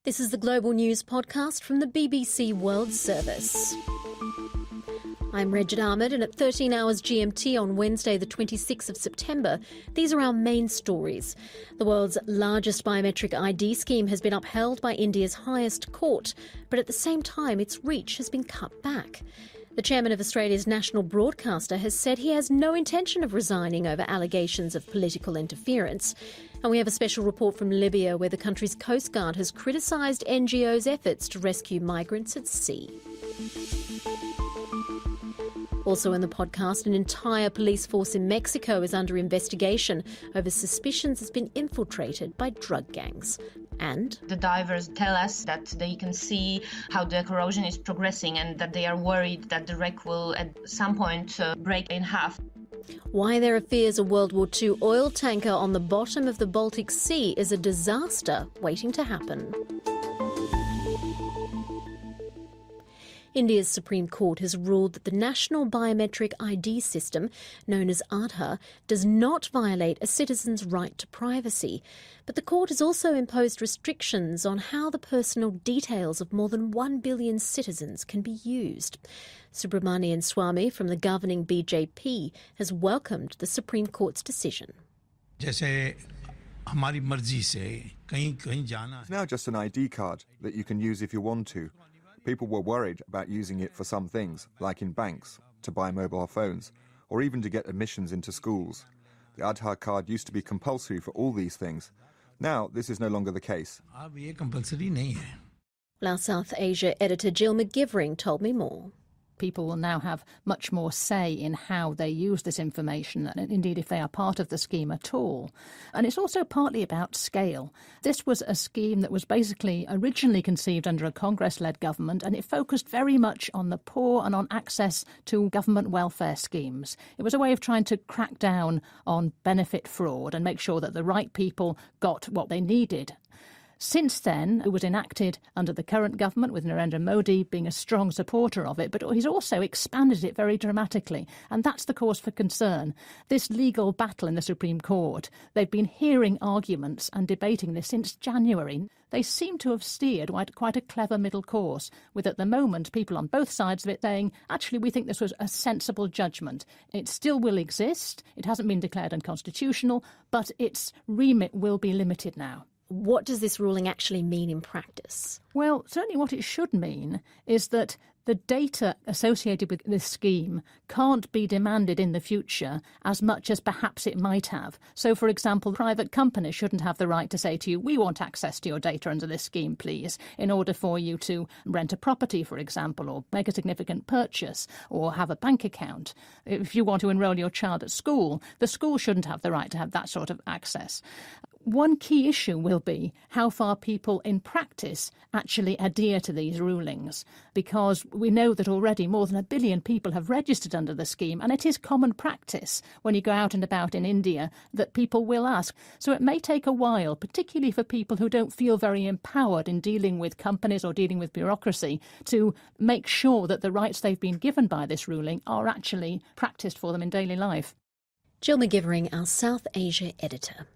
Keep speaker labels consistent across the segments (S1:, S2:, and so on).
S1: This is the Global News podcast from the BBC World Service. I'm Regid Ahmed, and at 13 hours GMT on Wednesday the 26th of September, these are our main stories. The world's largest biometric ID scheme has been upheld by India's highest court, but at the same time its reach has been cut back. The chairman of Australia's national broadcaster has said he has no intention of resigning over allegations of political interference. And we have a special report from Libya where the country's Coast Guard has criticised NGOs' efforts to rescue migrants at sea. Also in the podcast, an entire police force in Mexico is under investigation over suspicions it's been infiltrated by drug gangs. And
S2: the divers tell us that they can see how the corrosion is progressing and that they are worried that the wreck will at some point break in half.
S1: Why there are fears a World War II oil tanker on the bottom of the Baltic Sea is a disaster waiting to happen. India's Supreme Court has ruled that the National Biometric ID system, known as Aadhaar, does not violate a citizen's right to privacy. But the court has also imposed restrictions on how the personal details of more than 1 billion citizens can be used. Subramanian Swamy from the governing BJP has welcomed the Supreme Court's decision.
S3: It's
S4: now just an ID card that you can use if you want to. People were worried about using it for some things, like in banks, to buy mobile phones, or even to get admissions into schools. The Aadhaar card used to be compulsory for all these things. Now, this is no longer the case.
S1: Our South Asia editor Jill McGivering told me more.
S5: People will now have much more say in how they use this information, and indeed if they are part of the scheme at all. And it's also partly about scale. This was a scheme that was basically originally conceived under a Congress-led government, and it focused very much on the poor and on access to government welfare schemes. It was a way of trying to crack down on benefit fraud and make sure that the right people got what they needed. Since then, it was enacted under the current government, with Narendra Modi being a strong supporter of it, but he's also expanded it very dramatically, and that's the cause for concern. This legal battle in the Supreme Court, they've been hearing arguments and debating this since January. They seem to have steered quite a clever middle course, with at the moment people on both sides of it saying, actually, we think this was a sensible judgment. It still will exist, it hasn't been declared unconstitutional, but its remit will be limited now.
S1: What does this ruling actually mean in practice?
S5: Well, certainly what it should mean is that the data associated with this scheme can't be demanded in the future as much as perhaps it might have. So, for example, private companies shouldn't have the right to say to you, we want access to your data under this scheme, please, in order for you to rent a property, for example, or make a significant purchase, or have a bank account. If you want to enrol your child at school, the school shouldn't have the right to have that sort of access. One key issue will be how far people in practice actually adhere to these rulings, because we know that already more than 1 billion people have registered under the scheme, and it is common practice when you go out and about in India that people will ask. So it may take a while, particularly for people who don't feel very empowered in dealing with companies or dealing with bureaucracy, to make sure that the rights they've been given by this ruling are actually practised for them in daily life.
S1: Jill McGivering, our South Asia editor.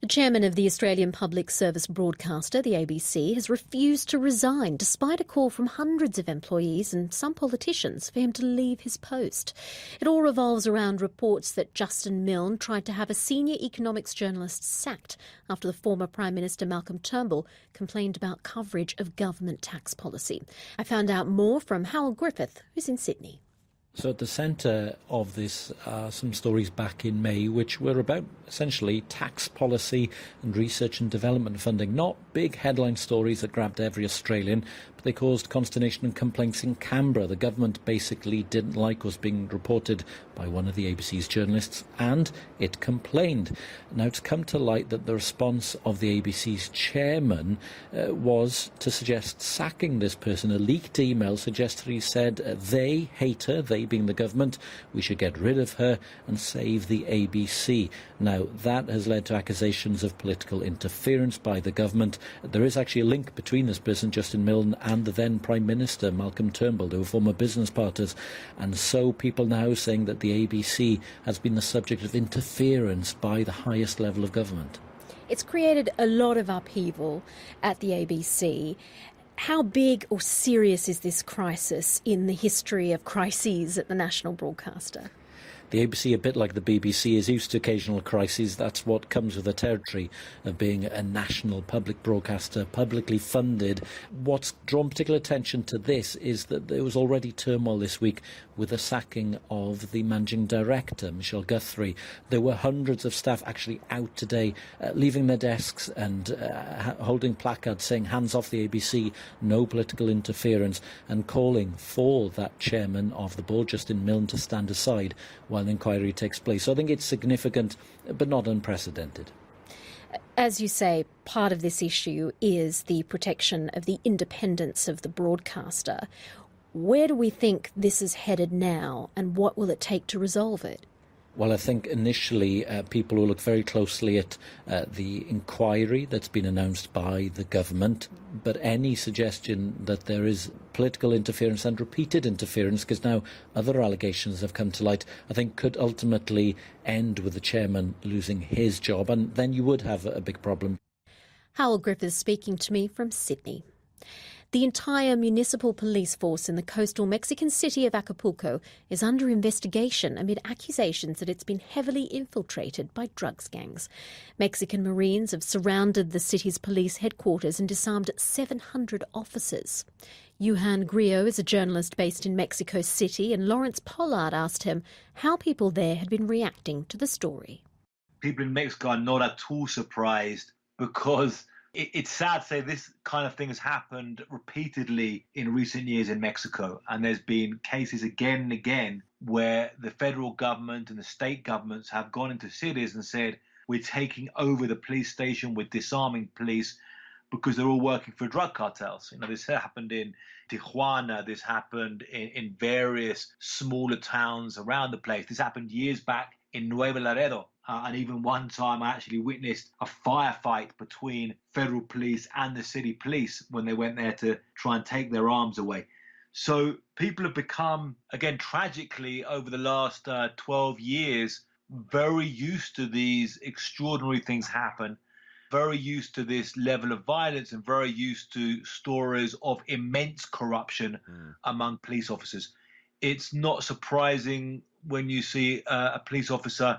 S1: The chairman of the Australian Public Service broadcaster, the ABC, has refused to resign despite a call from hundreds of employees and some politicians for him to leave his post. It all revolves around reports that Justin Milne tried to have a senior economics journalist sacked after the former Prime Minister Malcolm Turnbull complained about coverage of government tax policy. I found out more from Howell Griffith, who's in Sydney.
S6: So at the centre of this are some stories back in May which were about essentially tax policy and research and development funding. Not big headline stories that grabbed every Australian, but they caused consternation and complaints in Canberra. The government basically didn't like what was being reported by one of the ABC's journalists, and it complained. Now it's come to light that the response of the ABC's chairman was to suggest sacking this person. A leaked email suggested he said they hate her, they being the government, we should get rid of her and save the ABC. Now that has led to accusations of political interference by the government. There is actually a link between this person, Justin Milne, and the then Prime Minister, Malcolm Turnbull. They were former business partners. And so people now saying that the ABC has been the subject of interference by the highest level of government.
S1: It's created a lot of upheaval at the ABC. How big or serious is this crisis in the history of crises at the national broadcaster?
S6: The ABC, a bit like the BBC, is used to occasional crises. That's what comes with the territory of being a national public broadcaster, publicly funded. What's drawn particular attention to this is that there was already turmoil this week with the sacking of the managing director, Michelle Guthrie. There were hundreds of staff actually out today, leaving their desks and holding placards saying, hands off the ABC, no political interference, and calling for that chairman of the board, Justin Milne, to stand aside while an inquiry takes place. So I think it's significant, but not unprecedented.
S1: As you say, part of this issue is the protection of the independence of the broadcaster. Where do we think this is headed now, and what will it take to resolve it?
S6: Well, I think initially people will look very closely at the inquiry that's been announced by the government, but any suggestion that there is political interference and repeated interference, because now other allegations have come to light, I think could ultimately end with the chairman losing his job, and then you would have a big problem.
S1: Howell Griffiths speaking to me from Sydney. The entire municipal police force in the coastal Mexican city of Acapulco is under investigation amid accusations that it's been heavily infiltrated by drugs gangs. Mexican Marines have surrounded the city's police headquarters and disarmed 700 officers. Johan Grillo is a journalist based in Mexico City, and Lawrence Pollard asked him how people there had been reacting to the story.
S3: People in Mexico are not at all surprised, because it's sad to say this kind of thing has happened repeatedly in recent years in Mexico. And there's been cases again and again where the federal government and the state governments have gone into cities and said, we're taking over the police station, we're disarming police, because they're all working for drug cartels. You know, this happened in Tijuana, this happened in various smaller towns around the place. This happened years back in Nuevo Laredo. And even one time I actually witnessed a firefight between federal police and the city police when they went there to try and take their arms away. So people have become, again, tragically, over the last 12 years, very used to these extraordinary things happen, very used to this level of violence, and very used to stories of immense corruption among police officers. It's not surprising when you see a police officer,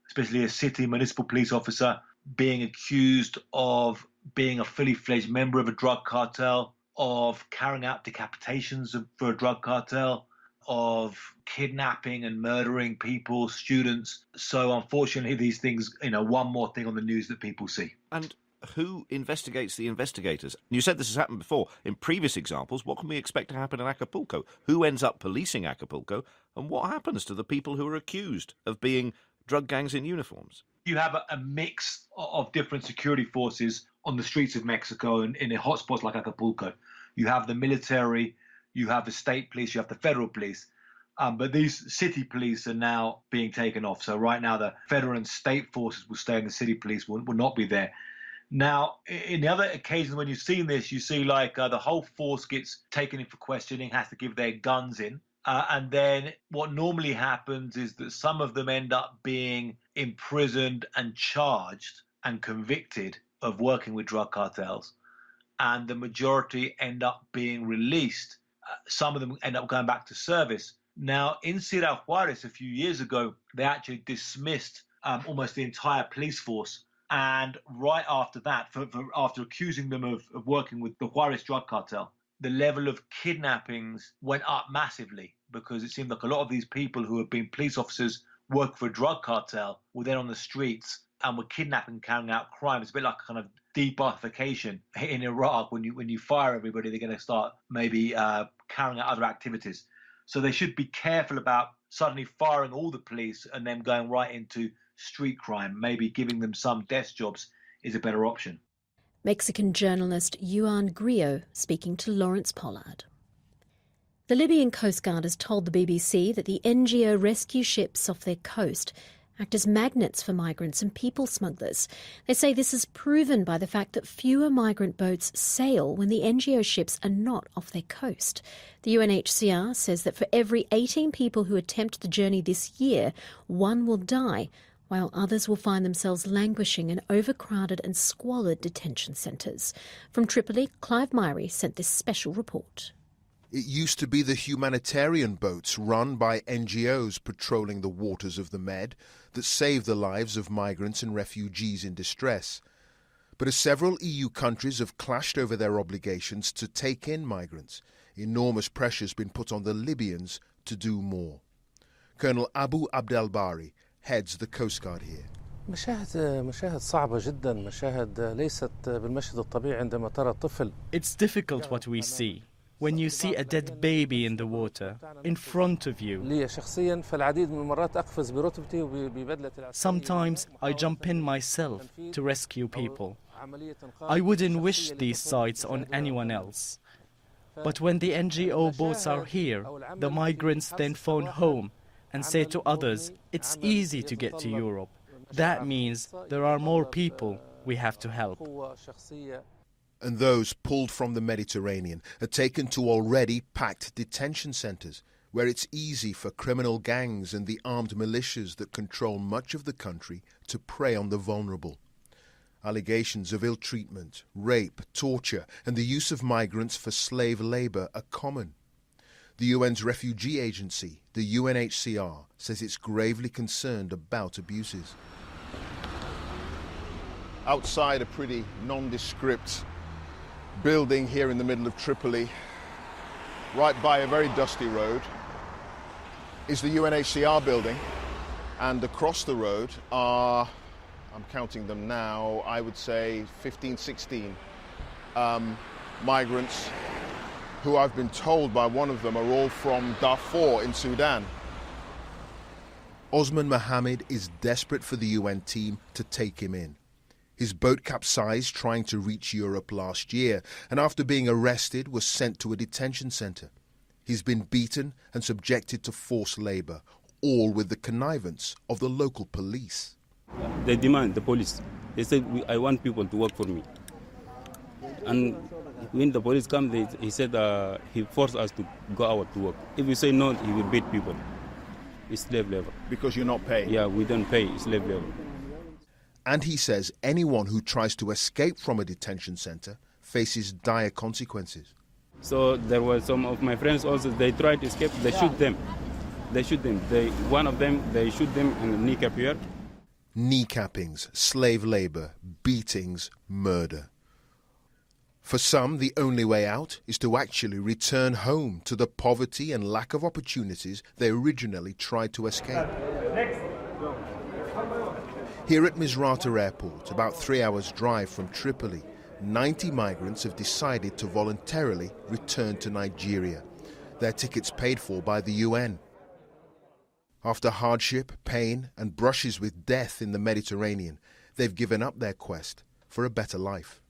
S3: especially a city municipal police officer, being accused of being a fully fledged member of a drug cartel, of carrying out decapitations for a drug cartel, of kidnapping and murdering people, students. So unfortunately, these things, one more thing on the news that people see.
S7: And who investigates the investigators? You said this has happened before. In previous examples, what can we expect to happen in Acapulco? Who ends up policing Acapulco? And what happens to the people who are accused of being drug gangs in uniforms?
S3: You have a mix of different security forces on the streets of Mexico and in hotspots like Acapulco. You have the military, you have the state police, you have the federal police. But these city police are now being taken off. So right now the federal and state forces will stay and the city police will not be there. Now, in the other occasions when you've seen this, you see the whole force gets taken in for questioning, has to give their guns in. And then what normally happens is that some of them end up being imprisoned and charged and convicted of working with drug cartels. And the majority end up being released. Some of them end up going back to service. Now, in Ciudad Juarez a few years ago, they actually dismissed almost the entire police force. And right after that, after accusing them of working with the Juarez drug cartel, the level of kidnappings went up massively, because it seemed like a lot of these people who had been police officers working for a drug cartel were then on the streets and were kidnapping, carrying out crime. It's a bit like a kind of de-Baathification in Iraq. When you fire everybody, they're going to start maybe carrying out other activities. So they should be careful about suddenly firing all the police and then going right into street crime. Maybe giving them some desk jobs is a better option.
S1: Mexican journalist Johan Grillo speaking to Lawrence Pollard. The Libyan Coast Guard has told the BBC that the NGO rescue ships off their coast act as magnets for migrants and people smugglers. They say this is proven by the fact that fewer migrant boats sail when the NGO ships are not off their coast. The UNHCR says that for every 18 people who attempt the journey this year, one will die, while others will find themselves languishing in overcrowded and squalid detention centres. From Tripoli, Clive Myrie sent this special report.
S8: It used to be the humanitarian boats run by NGOs patrolling the waters of the Med that saved the lives of migrants and refugees in distress. But as several EU countries have clashed over their obligations to take in migrants, enormous pressure has been put on the Libyans to do more. Colonel Abu Abdelbari heads the Coast Guard here.
S9: It's difficult what we see. When you see a dead baby in the water, in front of you. Sometimes I jump in myself to rescue people. I wouldn't wish these sights on anyone else. But when the NGO boats are here, the migrants then phone home and say to others, it's easy to get to Europe. That means there are more people we have to help.
S8: And those pulled from the Mediterranean are taken to already packed detention centres, where it's easy for criminal gangs and the armed militias that control much of the country to prey on the vulnerable. Allegations of ill treatment, rape, torture, and the use of migrants for slave labour are common. The UN's refugee agency, the UNHCR, says it's gravely concerned about abuses. Outside a pretty nondescript building here in the middle of Tripoli, right by a very dusty road, is the UNHCR building, and across the road are, I'm counting them now, I would say 15, 16 migrants who I've been told by one of them are all from Darfur in Sudan. Osman Mohammed is desperate for the UN team to take him in. His boat capsized trying to reach Europe last year, and after being arrested was sent to a detention centre. He's been beaten and subjected to forced labour, all with the connivance of the local police.
S10: They demand the police. They said, I want people to work for me. And when the police come, he said he forced us to go out to work. If we say no, he will beat people. It's slave labor.
S8: Because you're not paying?
S10: Yeah, we don't pay. It's slave labor.
S8: And he says anyone who tries to escape from a detention centre faces dire consequences.
S10: So there were some of my friends also, they tried to escape, they shoot them. One of them, they shoot them in the kneecap here.
S8: Kneecappings, slave labour, beatings, murder. For some, the only way out is to actually return home to the poverty and lack of opportunities they originally tried to escape. Here at Misrata Airport, about 3 hours' drive from Tripoli, 90 migrants have decided to voluntarily return to Nigeria, their tickets paid for by the UN. After hardship, pain, and brushes with death in the Mediterranean, they've given up their quest for a better life.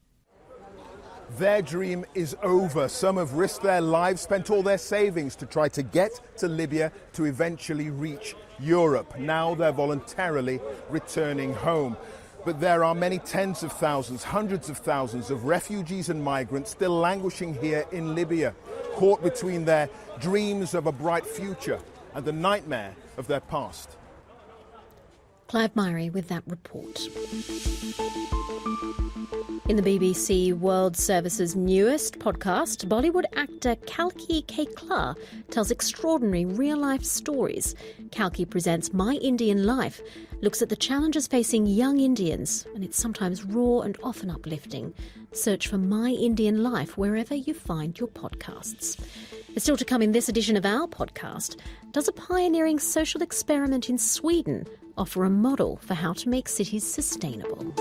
S8: Their dream is over. Some have risked their lives, spent all their savings to try to get to Libya to eventually reach Europe. Now they're voluntarily returning home. But there are many tens of thousands, hundreds of thousands of refugees and migrants still languishing here in Libya, caught between their dreams of a bright future and the nightmare of their past.
S1: Clive Myrie with that report. In the BBC World Service's newest podcast, Bollywood actor Kalki Kekla tells extraordinary real-life stories. Kalki presents My Indian Life, looks at the challenges facing young Indians, and it's sometimes raw and often uplifting. Search for My Indian Life wherever you find your podcasts. It's still to come in this edition of our podcast. Does a pioneering social experiment in Sweden offer a model for how to make cities sustainable?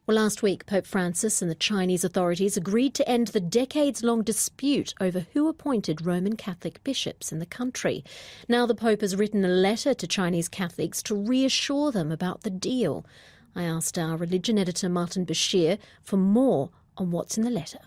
S1: Well, last week, Pope Francis and the Chinese authorities agreed to end the decades-long dispute over who appointed Roman Catholic bishops in the country. Now the Pope has written a letter to Chinese Catholics to reassure them about the deal. I asked our religion editor, Martin Bashir, for more on what's in the letter.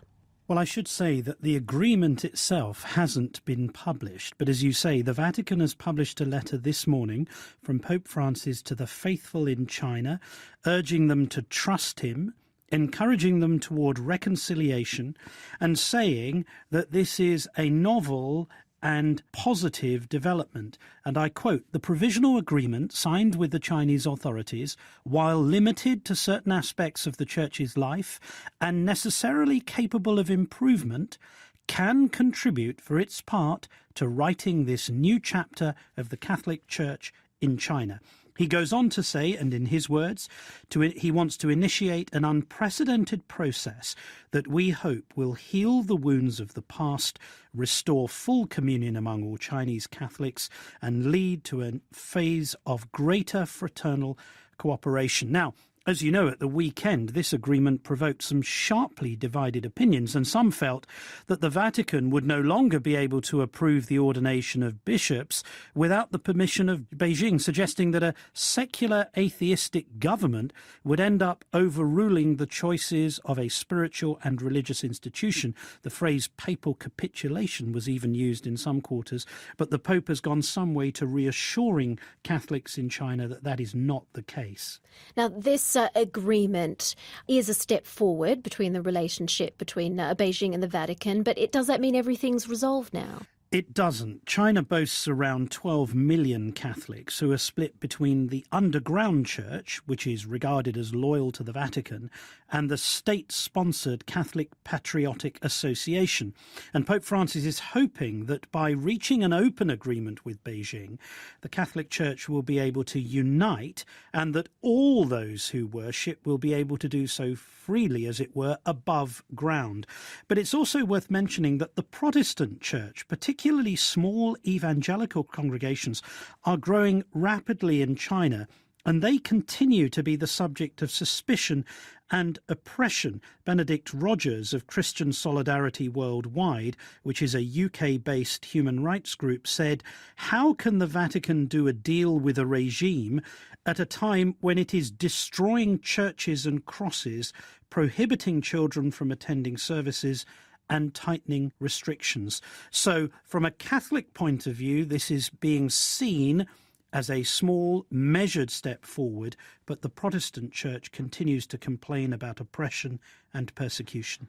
S11: Well, I should say that the agreement itself hasn't been published, but as you say, the Vatican has published a letter this morning from Pope Francis to the faithful in China, urging them to trust him, encouraging them toward reconciliation, and saying that this is a novel and positive development. And I quote, "The provisional agreement signed with the Chinese authorities, while limited to certain aspects of the Church's life and necessarily capable of improvement, can contribute for its part to writing this new chapter of the Catholic Church in China." He goes on to say, and in his words, he wants to initiate an unprecedented process that we hope will heal the wounds of the past, restore full communion among all Chinese Catholics, and lead to a phase of greater fraternal cooperation. Now, as you know, at the weekend, this agreement provoked some sharply divided opinions, and some felt that the Vatican would no longer be able to approve the ordination of bishops without the permission of Beijing, suggesting that a secular atheistic government would end up overruling the choices of a spiritual and religious institution. The phrase papal capitulation was even used in some quarters, but the Pope has gone some way to reassuring Catholics in China that that is not the case.
S1: Now, this agreement is a step forward between the relationship between Beijing and the Vatican, but does that mean everything's resolved now?
S11: It doesn't. China boasts around 12 million Catholics who are split between the underground church, which is regarded as loyal to the Vatican, and the state-sponsored Catholic Patriotic Association. And Pope Francis is hoping that by reaching an open agreement with Beijing, the Catholic Church will be able to unite, and that all those who worship will be able to do so freely, as it were, above ground. But it's also worth mentioning that the Protestant Church, particularly small evangelical congregations, are growing rapidly in China, and they continue to be the subject of suspicion and oppression. Benedict Rogers of Christian Solidarity Worldwide, which is a UK-based human rights group, said, "How can the Vatican do a deal with a regime at a time when it is destroying churches and crosses, prohibiting children from attending services, and tightening restrictions?" So from a Catholic point of view, this is being seen as a small, measured step forward, but the Protestant Church continues to complain about oppression and persecution.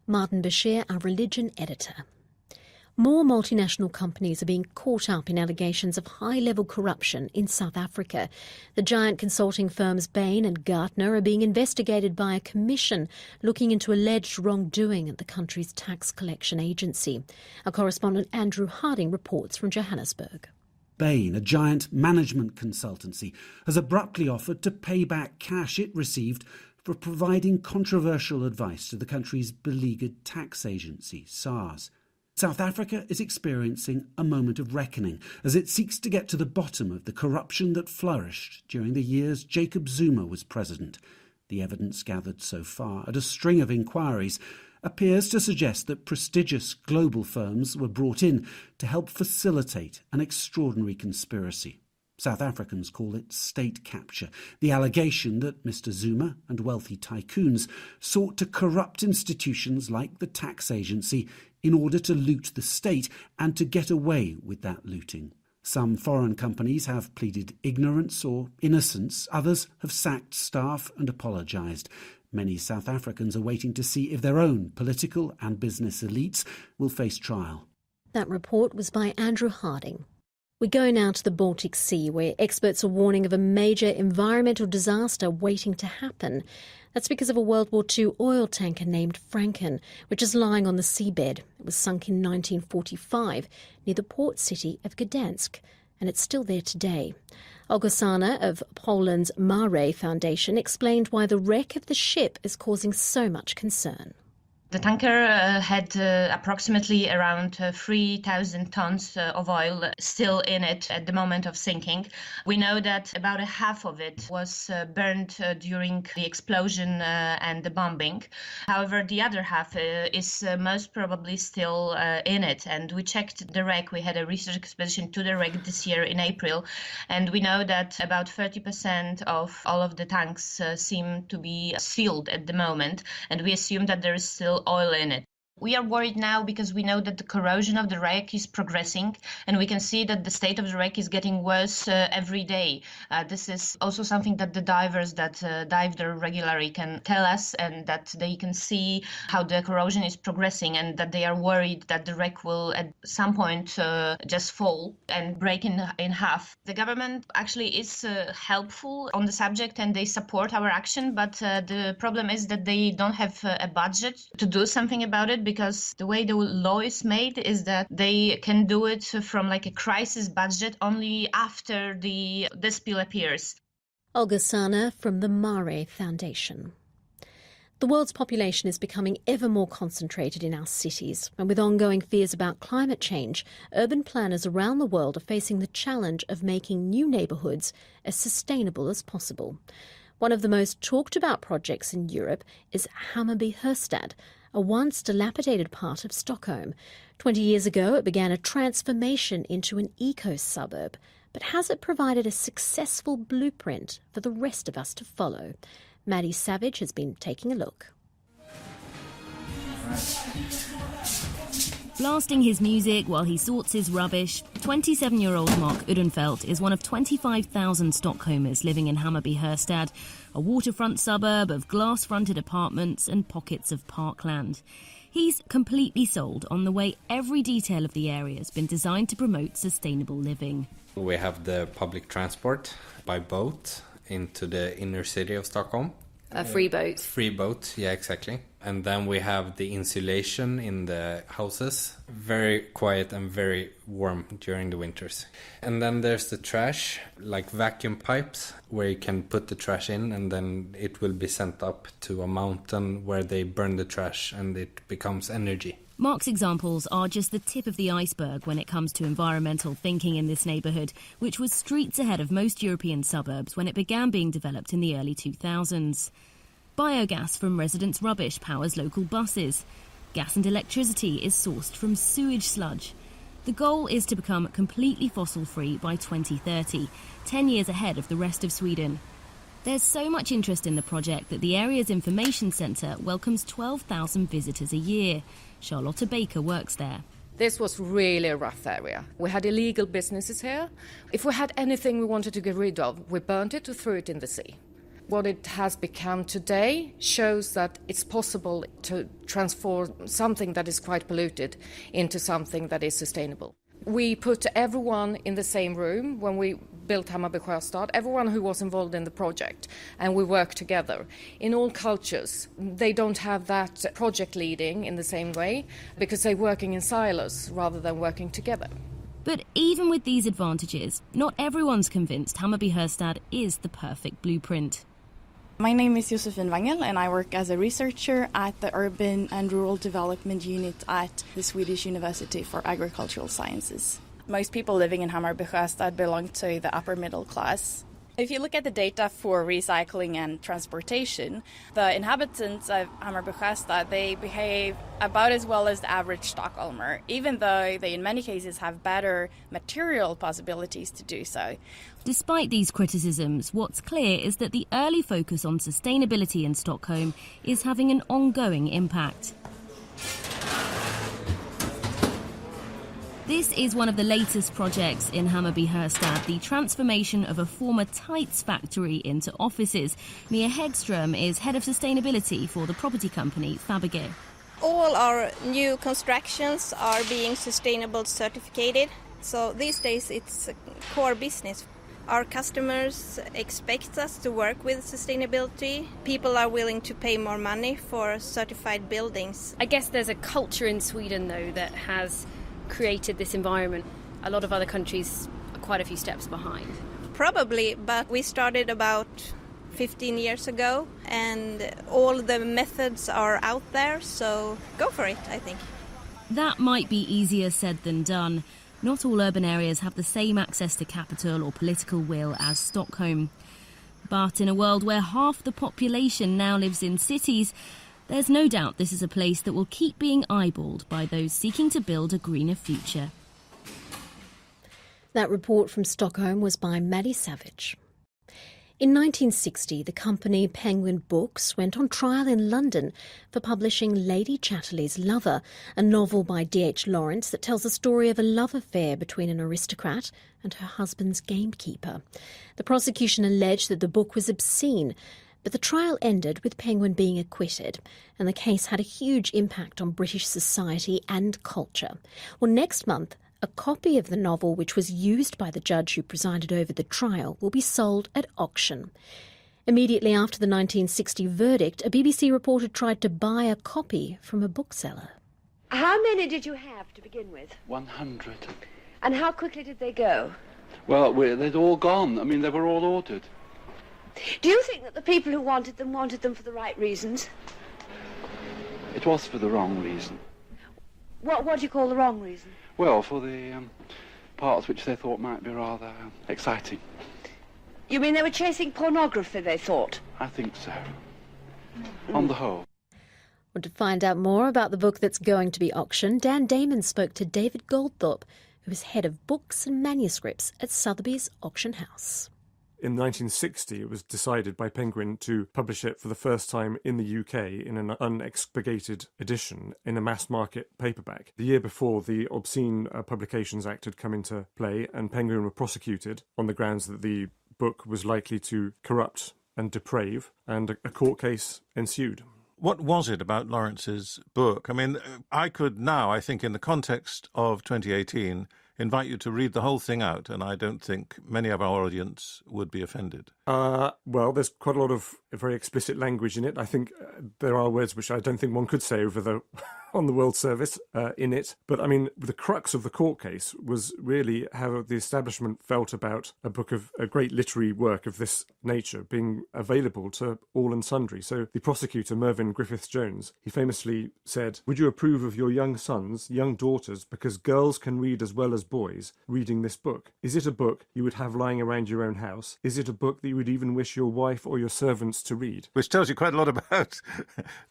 S1: Martin Bashir, our religion editor. More multinational companies are being caught up in allegations of high-level corruption in South Africa. The giant consulting firms Bain and Gartner are being investigated by a commission looking into alleged wrongdoing at the country's tax collection agency. Our correspondent Andrew Harding reports from Johannesburg.
S12: Bain, a giant management consultancy, has abruptly offered to pay back cash it received for providing controversial advice to the country's beleaguered tax agency, SARS. South Africa is experiencing a moment of reckoning as it seeks to get to the bottom of the corruption that flourished during the years Jacob Zuma was president. The evidence gathered so far at a string of inquiries appears to suggest that prestigious global firms were brought in to help facilitate an extraordinary conspiracy. South Africans call it state capture, the allegation that Mr. Zuma and wealthy tycoons sought to corrupt institutions like the tax agency in order to loot the state and to get away with that looting. Some foreign companies have pleaded ignorance or innocence. Others have sacked staff and apologised. Many South Africans are waiting to see if their own political and business elites will face trial.
S1: That report was by Andrew Harding. We go now to the Baltic Sea, where experts are warning of a major environmental disaster waiting to happen. That's because of a World War II oil tanker named Franken, which is lying on the seabed. It was sunk in 1945 near the port city of Gdansk, and it's still there today. Olgosana of Poland's Mare Foundation explained why the wreck of the ship is causing so much concern.
S2: The tanker had approximately around 3,000 tons of oil still in it at the moment of sinking. We know that about a half of it was burned during the explosion and the bombing. However, the other half is most probably still in it. And we checked the wreck. We had a research expedition to the wreck this year in April. And we know that about 30% of all of the tanks seem to be sealed at the moment. And we assume that there is still oil in it. We are worried now because we know that the corrosion of the wreck is progressing, and we can see that the state of the wreck is getting worse every day. This is also something that the divers that dive there regularly can tell us, and that they can see how the corrosion is progressing, and that they are worried that the wreck will at some point just fall and break in half. The government actually is helpful on the subject, and they support our action, but the problem is that they don't have a budget to do something about it, because the way the law is made is that they can do it from like a crisis budget only after the spill appears.
S1: Olga Sana from the Mare Foundation. The world's population is becoming ever more concentrated in our cities, and with ongoing fears about climate change, urban planners around the world are facing the challenge of making new neighbourhoods as sustainable as possible. One of the most talked about projects in Europe is Hammarby-Hörstad, a once dilapidated part of Stockholm. 20 years ago, it began a transformation into an eco-suburb. But has it provided a successful blueprint for the rest of us to follow? Maddie Savage has been taking a look.
S13: Blasting his music while he sorts his rubbish, 27-year-old Mark Udenfeldt is one of 25,000 Stockholmers living in Hammarby-Hörstad, a waterfront suburb of glass-fronted apartments and pockets of parkland. He's completely sold on the way every detail of the area has been designed to promote sustainable living.
S14: We have the public transport by boat into the inner city of Stockholm.
S15: A free boat.
S14: Free boat, yeah, exactly. And then we have the insulation in the houses. Very quiet and very warm during the winters. And then there's the trash, like vacuum pipes, where you can put the trash in and then it will be sent up to a mountain where they burn the trash and it becomes energy.
S13: Mark's examples are just the tip of the iceberg when it comes to environmental thinking in this neighbourhood, which was streets ahead of most European suburbs when it began being developed in the early 2000s. Biogas from residents' rubbish powers local buses. Gas and electricity is sourced from sewage sludge. The goal is to become completely fossil-free by 2030, 10 years ahead of the rest of Sweden. There's so much interest in the project that the area's information centre welcomes 12,000 visitors a year. Charlotta Baker works there.
S16: This was really a rough area. We had illegal businesses here. If we had anything we wanted to get rid of, we burnt it or threw it in the sea. What it has become today shows that it's possible to transform something that is quite polluted into something that is sustainable. We put everyone in the same room when we built Hammarby-Sjöstad, everyone who was involved in the project, and we worked together. In all cultures, they don't have that project leading in the same way because they're working in silos rather than working together.
S13: But even with these advantages, not everyone's convinced Hammarby-Hörstad is the perfect blueprint.
S17: My name is Josefin Wangel and I work as a researcher at the Urban and Rural Development Unit at the Swedish University for Agricultural Sciences. Most people living in Hammarby-Sjöstad belong to the upper middle class. If you look at the data for recycling and transportation, the inhabitants of Hammarby-Sjöstad, they behave about as well as the average Stockholmer, even though they in many cases have better material possibilities to do so.
S13: Despite these criticisms, what's clear is that the early focus on sustainability in Stockholm is having an ongoing impact. This is one of the latest projects in Hammarby-Hörstad, the transformation of a former tights factory into offices. Mia Hegström is head of sustainability for the property company Fabege.
S18: All our new constructions are being sustainable certificated, so these days it's a core business. Our customers expect us to work with sustainability. People are willing to pay more money for certified buildings.
S15: I guess there's a culture in Sweden, though, that has created this environment. A lot of other countries are quite a few steps behind.
S18: Probably, but we started about 15 years ago and all the methods are out there, so go for it, I think.
S13: That might be easier said than done. Not all urban areas have the same access to capital or political will as Stockholm. But in a world where half the population now lives in cities, there's no doubt this is a place that will keep being eyeballed by those seeking to build a greener future.
S1: That report from Stockholm was by Maddie Savage. In 1960, the company Penguin Books went on trial in London for publishing Lady Chatterley's Lover, a novel by D.H. Lawrence that tells the story of a love affair between an aristocrat and her husband's gamekeeper. The prosecution alleged that the book was obscene, but the trial ended with Penguin being acquitted, and the case had a huge impact on British society and culture. Well, next month, a copy of the novel, which was used by the judge who presided over the trial, will be sold at auction. Immediately after the 1960 verdict, a BBC reporter tried to buy a copy from a bookseller.
S19: How many did you have to begin with?
S20: 100.
S19: And how quickly did they go?
S20: Well, they'd all gone. I mean, they were all ordered.
S19: Do you think that the people who wanted them for the right reasons?
S20: It was for the wrong reason.
S19: What do you call the wrong reason?
S20: Well, for the parts which they thought might be rather exciting.
S19: You mean they were chasing pornography, they thought?
S20: I think so. On the whole.
S1: Well, to find out more about the book that's going to be auctioned, Dan Damon spoke to David Goldthorpe, who is head of books and manuscripts at Sotheby's Auction House.
S21: In 1960, it was decided by Penguin to publish it for the first time in the UK in an unexpurgated edition in a mass-market paperback. The year before, the Obscene Publications Act had come into play, and Penguin were prosecuted on the grounds that the book was likely to corrupt and deprave, and a court case ensued.
S22: What was it about Lawrence's book? I mean, I could now, I think, in the context of 2018, invite you to read the whole thing out, and I don't think many of our audience would be offended.
S21: Well, there's quite a lot of very explicit language in it. I think there are words which I don't think one could say over on the World Service in it. But, I mean, the crux of the court case was really how the establishment felt about a book of a great literary work of this nature being available to all and sundry. So the prosecutor, Mervyn Griffiths-Jones, he famously said, "Would you approve of your young sons, young daughters, because girls can read as well as boys, reading this book? Is it a book you would have lying around your own house? Is it a book that you would even wish your wife or your servants to read?"
S22: Which tells you quite a lot about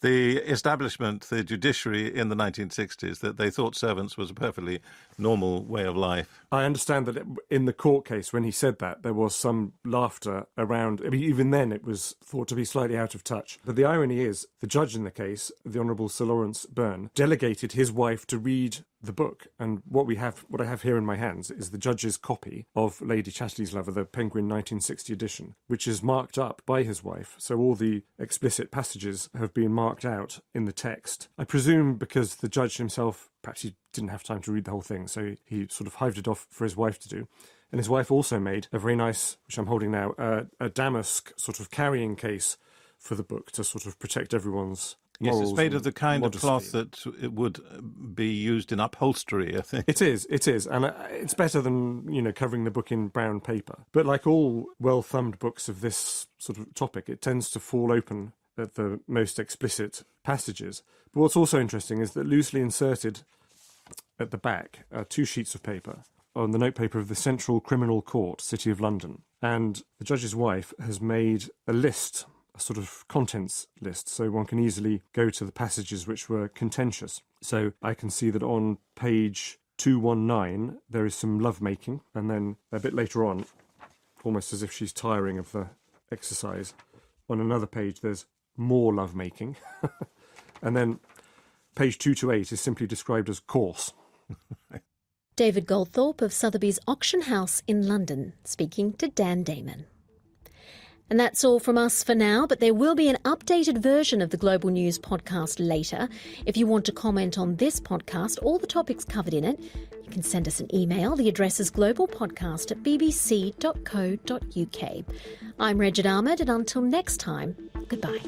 S22: the establishment, the judiciary in the 1960s, that they thought servants was a perfectly normal way of life.
S21: I understand that in the court case, when he said that, there was some laughter around. I mean, even then it was thought to be slightly out of touch. But the irony is, the judge in the case, the Honourable Sir Lawrence Byrne, delegated his wife to read the book, and what I have here in my hands is the judge's copy of Lady Chatterley's Lover, the Penguin 1960 edition, which is marked up by his wife, so all the explicit passages have been marked out in the text. I presume because the judge himself, perhaps he didn't have time to read the whole thing, so he sort of hived it off for his wife to do. And his wife also made a very nice, which I'm holding now, a damask sort of carrying case for the book to sort of protect everyone's morals.
S22: Yes, it's made of the kind
S21: modesty.
S22: of cloth that it would be used in upholstery, I think.
S21: It is, and it's better than, covering the book in brown paper. But like all well-thumbed books of this sort of topic, it tends to fall open at the most explicit passages. But what's also interesting is that loosely inserted at the back are 2 sheets of paper on the notepaper of the Central Criminal Court, City of London. And the judge's wife has made a list, a sort of contents list, so one can easily go to the passages which were contentious. So I can see that on page 219 there is some lovemaking, and then a bit later on, almost as if she's tiring of the exercise, on another page there's more lovemaking. And then page 228 is simply described as coarse.
S1: David Goldthorpe of Sotheby's Auction House in London, speaking to Dan Damon. And that's all from us for now, but there will be an updated version of the Global News podcast later. If you want to comment on this podcast or the topics covered in it, you can send us an email. The address is globalpodcast@bbc.co.uk. I'm Regid Ahmed, and until next time, goodbye.